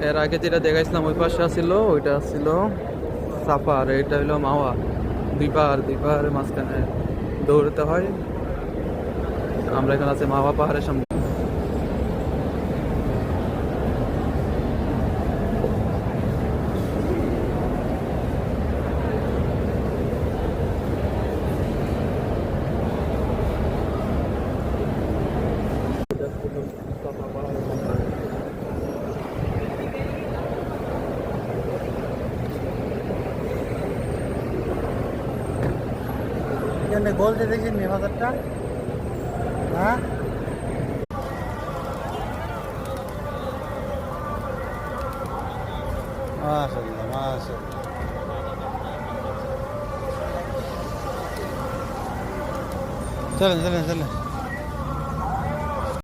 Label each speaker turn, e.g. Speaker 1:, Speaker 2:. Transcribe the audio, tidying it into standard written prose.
Speaker 1: এর আগে যেটা দেখাইছিলাম ওই পাশে ছিল, ওইটা ছিল সাফার, এটা হলো মাওয়া। দুই পাহাড়ের মাঝখানে দৌড়তে হয়। আমরা এখানে আছি মাওয়া পাহাড়ের সামনে।
Speaker 2: এখানে গোল যে দেখছেন মেমাদারটা, হ্যাঁ মাশাআল্লাহ মাশাআল্লাহ। চলেন চলেন চলেন।